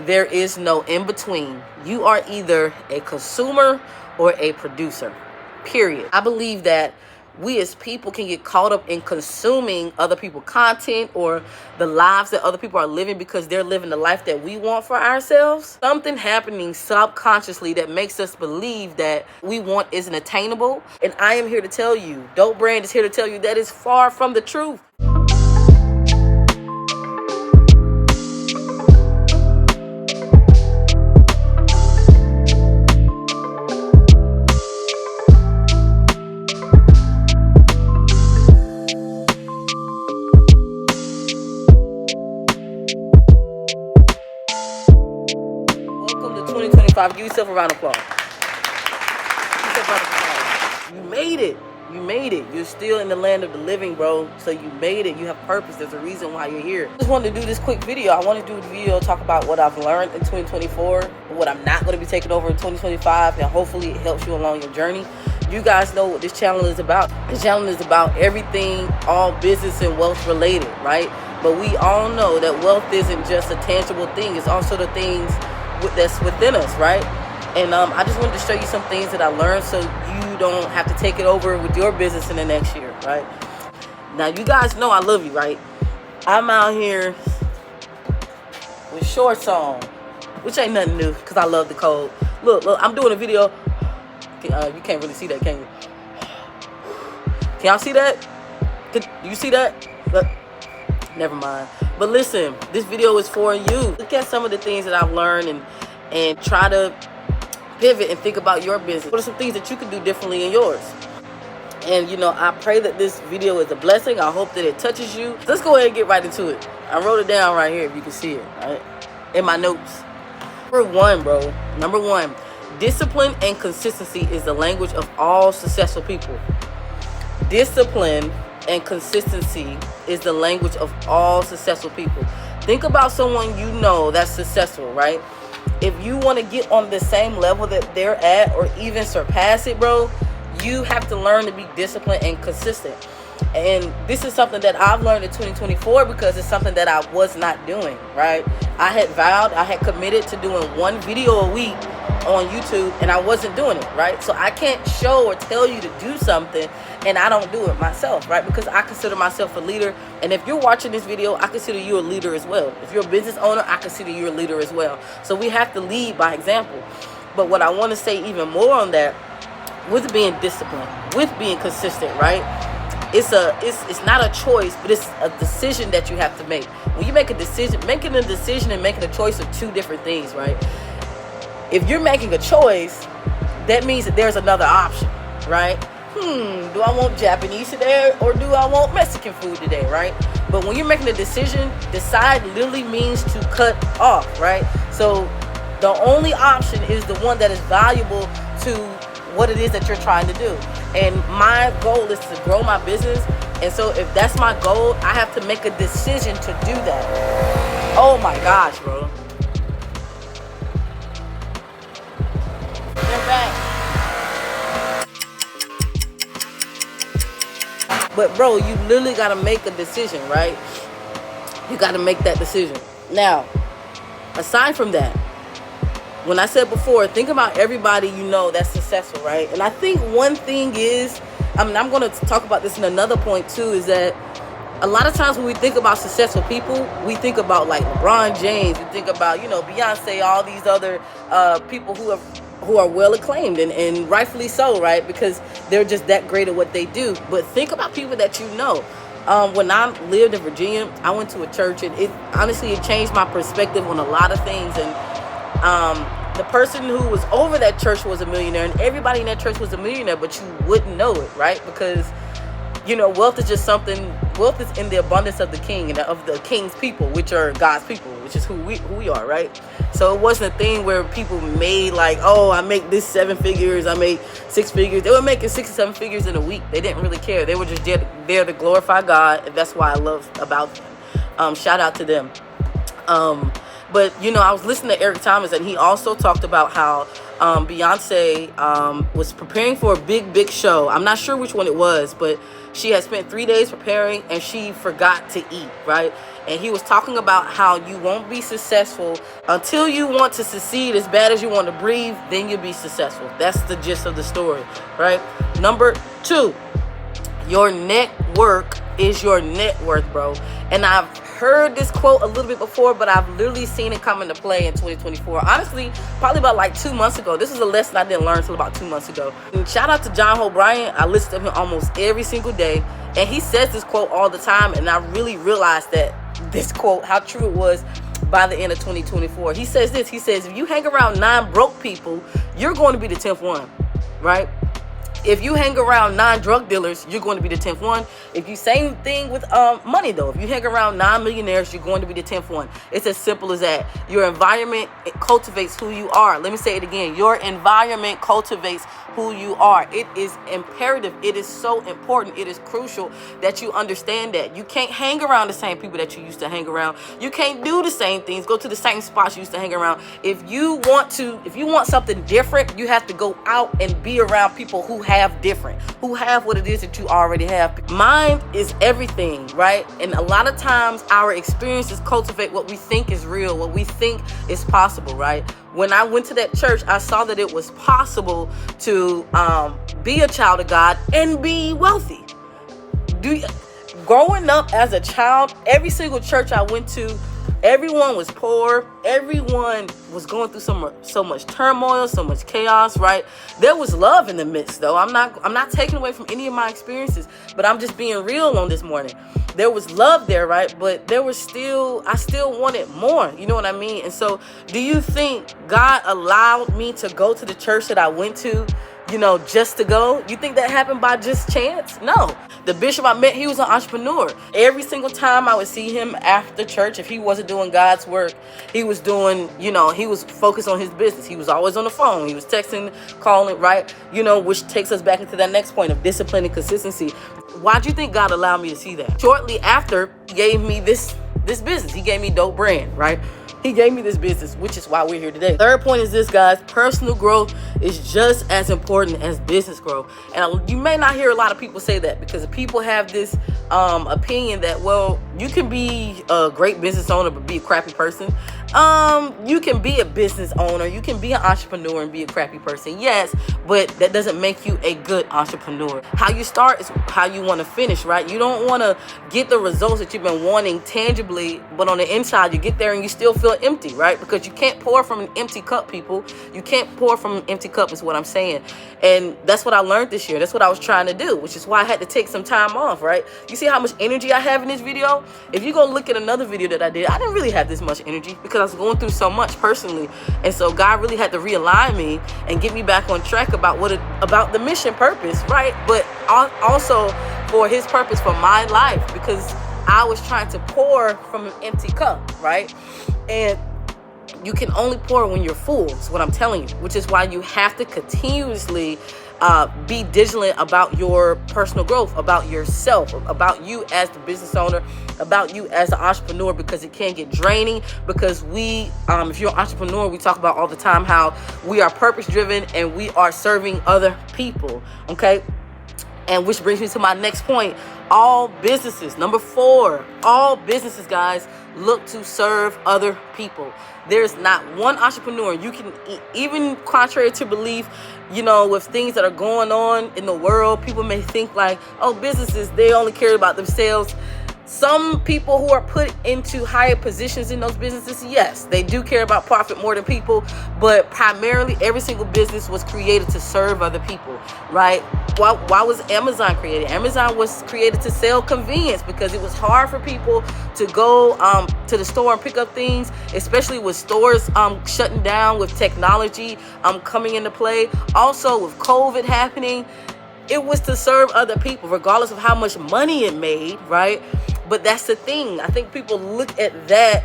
There is no in between. You are either a consumer or a producer, period. I believe that we as people can get caught up in consuming other people's content or the lives that other people are living because they're living the life that we want for ourselves. Something happening subconsciously that makes us believe that we want isn't attainable. And I am here to tell you, Dope Brand is here to tell you that is far from the truth. Give yourself a round of applause. You made it. You made it. You're still in the land of the living, bro. So you made it. You have purpose. There's a reason why you're here. I just wanted to do this quick video. I want to do a video talk about what I've learned in 2024, what I'm not going to be taking over in 2025, and hopefully it helps you along your journey. You guys know what this channel is about. This channel is about everything, all business and wealth related, right? But we all know that wealth isn't just a tangible thing. It's also the things that's within us, right? And I just wanted to show you some things that I learned so you don't have to take it over with your business in the next year, right? Now, you guys know I love you, right? I'm out here with shorts on, which ain't nothing new because I love the cold. Look, I'm doing a video. You can't really see that, can you? Can y'all see that? Can you see that? Look. Never mind. But listen, this video is for you. Look at some of the things that I've learned and try to pivot and think about your business. What are some things that you can do differently in yours? And, you know, I pray that this video is a blessing. I hope that it touches you. Let's go ahead and get right into it. I wrote it down right here if you can see it, right? In my notes. Number one, bro. Number one, discipline and consistency is the language of all successful people. Discipline and consistency is the language of all successful people. Think about someone you know that's successful, right? If you want to get on the same level that they're at or even surpass it, bro, you have to learn to be disciplined and consistent. And this is something that I've learned in 2024 because it's something that I was not doing, right? I had vowed, I had committed to doing one video a week on YouTube and I wasn't doing it, right? So I can't show or tell you to do something and I don't do it myself, right? Because I consider myself a leader. And if you're watching this video, I consider you a leader as well. If you're a business owner, I consider you a leader as well. So we have to lead by example. But what I want to say even more on that, with being disciplined, with being consistent, right? It's not a choice, but it's a decision that you have to make. When you make a decision, making a decision and making a choice are two different things, right? If you're making a choice, that means that there's another option, right? Do I want Japanese today or do I want Mexican food today, right? But when you're making a decision, decide literally means to cut off, right? So the only option is the one that is valuable to what it is that you're trying to do. And my goal is to grow my business. And so if that's my goal, I have to make a decision to do that. Oh my gosh, bro. They're back. But bro, you literally gotta make a decision, right? You gotta make that decision. Now, aside from that, when I said before, think about everybody you know that's successful, right? And I think one thing is, I'm going to talk about this in another point too, is that a lot of times when we think about successful people, we think about like LeBron James, we think about, you know, Beyonce, all these other people who are well acclaimed and rightfully so, right? Because they're just that great at what they do. But think about people that you know. When I lived in Virginia, I went to a church and it honestly changed my perspective on a lot of things. And the person who was over that church was a millionaire and everybody in that church was a millionaire, but you wouldn't know it, right? Because, you know, wealth is just something, wealth is in the abundance of the king and of the king's people, which are God's people, which is who we are, right? So it wasn't a thing where people made like, oh, I make this 7 figures, I make 6 figures. They were making 6 or 7 figures in a week. They didn't really care. They were just there to glorify God, and that's why I love about them. Shout out to them. But, you know, I was listening to Eric Thomas, and he also talked about how Beyonce was preparing for a big show. I'm not sure which one it was, but she had spent 3 days preparing, and she forgot to eat, right? and he was talking about how you won't be successful until you want to succeed as bad as you want to breathe. Then you'll be successful. That's the gist of the story, right? Number 2, your network is your net worth, bro. And I've heard this quote a little bit before, but I've literally seen it come into play in 2024. Honestly, probably about like 2 months ago. This is a lesson I didn't learn until about 2 months ago. And shout out to John Hope Bryant. I listen to him almost every single day, and he says this quote all the time, and I really realized that this quote, how true it was by the end of 2024. He says this. He says, if you hang around 9 broke people, you're going to be the 10th one, right? If you hang around 9 drug dealers, you're going to be the 10th one. If you same thing with money though. If you hang around 9 millionaires, you're going to be the 10th one. It's as simple as that. Your environment, it cultivates who you are. Let me say it again. Your environment cultivates who you are. It is imperative. It is so important. It is crucial that you understand that. You can't hang around the same people that you used to hang around. You can't do the same things, go to the same spots you used to hang around. If you want something different, you have to go out and be around people who have different, who have what it is that you already have. Mind is everything, right? And a lot of times our experiences cultivate what we think is real, what we think is possible, right? When I went to that church, I saw that it was possible to be a child of God and be wealthy. Growing up as a child, every single church I went to, everyone was poor. Everyone was going through so much turmoil, so much chaos, right? There was love in the midst, though. I'm not taking away from any of my experiences, but I'm just being real on this morning. There was love there, right? But I still wanted more. You know what I mean? And so, do you think God allowed me to go to the church that I went to, just to go? You think that happened by just chance? No. The bishop I met, he was an entrepreneur. Every single time I would see him after church, if he wasn't doing God's work, he was doing, he was focused on his business. He was always on the phone. He was texting, calling, right? Which takes us back into that next point of discipline and consistency. Why do you think God allowed me to see that? Shortly after, he gave me this business. He gave me Dope Brand, right? He gave me this business, which is why we're here today. Third point is this, guys. Personal growth is just as important as business growth. And you may not hear a lot of people say that, because people have this opinion that, well, you can be a great business owner but be a crappy person. You can be a business owner, you can be an entrepreneur and be a crappy person. Yes, but that doesn't make you a good entrepreneur. How you start is how you want to finish, right? You don't want to get the results that you've been wanting tangibly, but on the inside you get there and you still feel empty, right? Because you can't pour from an empty cup, people. You can't pour from an empty cup is what I'm saying. And that's what I learned this year. That's what I was trying to do, which is why I had to take some time off, right? You see how much energy I have in this video? If you go look at another video that I did, I didn't really have this much energy because I was going through so much personally. And so God really had to realign me and get me back on track about about the mission purpose, right? But also for his purpose for my life, because I was trying to pour from an empty cup, right? And you can only pour when you're full, is what I'm telling you, which is why you have to continuously be vigilant about your personal growth, about yourself, about you as the business owner, about you as an entrepreneur, because it can get draining. Because if you're an entrepreneur, we talk about all the time how we are purpose driven and we are serving other people, okay? And which brings me to my next point. All businesses, number 4, all businesses, guys, look to serve other people. There's not one entrepreneur, you can, even contrary to belief, with things that are going on in the world, people may think like, oh, businesses, they only care about themselves. Some people who are put into higher positions in those businesses, yes, they do care about profit more than people, but primarily every single business was created to serve other people, right? Why was Amazon created? Amazon was created to sell convenience, because it was hard for people to go to the store and pick up things, especially with stores shutting down, with technology coming into play. Also with COVID happening, it was to serve other people, regardless of how much money it made, right? But that's the thing. I think people look at that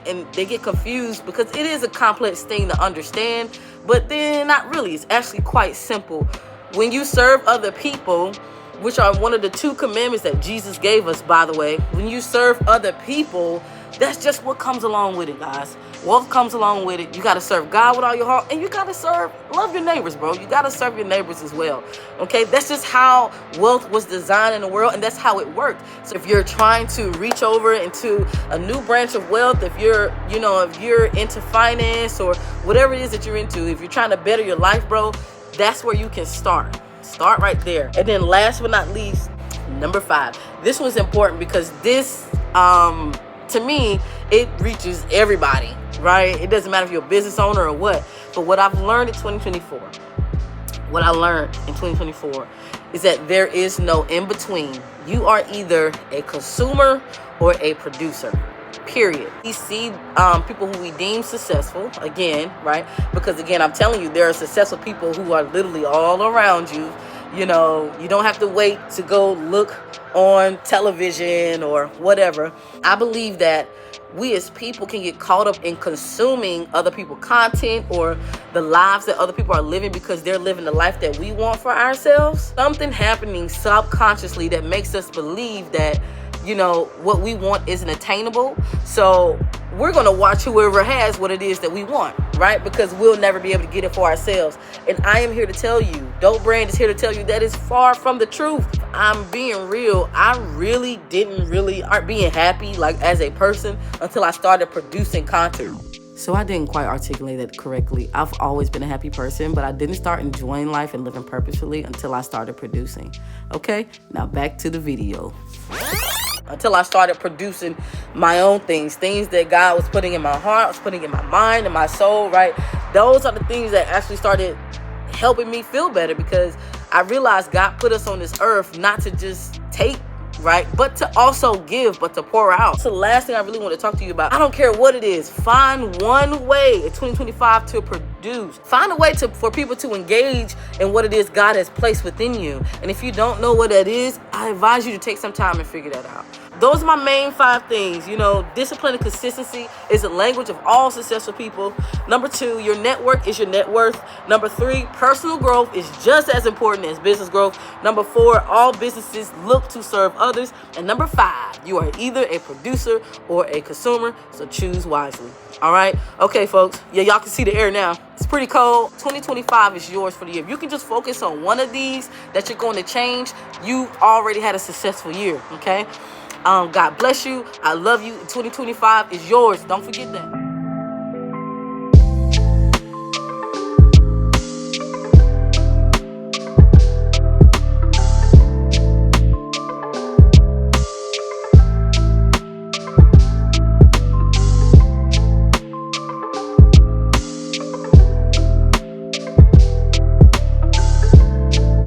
and they get confused, because it is a complex thing to understand, but then not really. It's actually quite simple. When you serve other people, which are one of the 2 commandments that Jesus gave us, by the way, when you serve other people, that's just what comes along with it, guys. Wealth comes along with it. You got to serve God with all your heart, and you got to love your neighbors, bro. You got to serve your neighbors as well. Okay, that's just how wealth was designed in the world, and that's how it worked. So if you're trying to reach over into a new branch of wealth, if you're into finance or whatever it is that you're into, if you're trying to better your life, bro, that's where you can start. Start right there. And then last but not least, number 5. This was important because this, to me, it reaches everybody, right? It doesn't matter if you're a business owner or what. But what I've learned in 2024, is that there is no in-between. You are either a consumer or a producer. Period. We see people who we deem successful, again, right? Because again, I'm telling you, there are successful people who are literally all around you. You know, you don't have to wait to go look on television or whatever. I believe that we as people can get caught up in consuming other people's content or the lives that other people are living because they're living the life that we want for ourselves. Something happening subconsciously that makes us believe that, you know, what we want isn't attainable. So we're going to watch whoever has what it is that we want, right? Because we'll never be able to get it for ourselves. And I am here to tell you, Dope Brand is here to tell you that is far from the truth. I'm being real. I really aren't being happy like as a person until I started producing content. So I didn't quite articulate that correctly. I've always been a happy person, but I didn't start enjoying life and living purposefully until I started producing. Okay, now back to the video. Until I started producing my own things that God was putting in my heart, was putting in my mind and my soul, right? Those are the things that actually started helping me feel better because I realized God put us on this earth not to just take, right? But to also give, but to pour out. So the last thing I really want to talk to you about, I don't care what it is. Find one way in 2025 to produce. Find a way for people to engage in what it is God has placed within you. And if you don't know what that is, I advise you to take some time and figure that out. Those are my main 5 things. You know, discipline and consistency is the language of all successful people. Number 2, your network is your net worth. Number 3, personal growth is just as important as business growth. Number 4, all businesses look to serve others. And number 5, you are either a producer or a consumer, so choose wisely. All right? Okay, folks. Yeah, y'all can see the air now. It's pretty cold. 2025 is yours for the year. If you can just focus on one of these that you're going to change, you've already had a successful year, okay? God bless you. I love you. 2025 is yours. Don't forget that.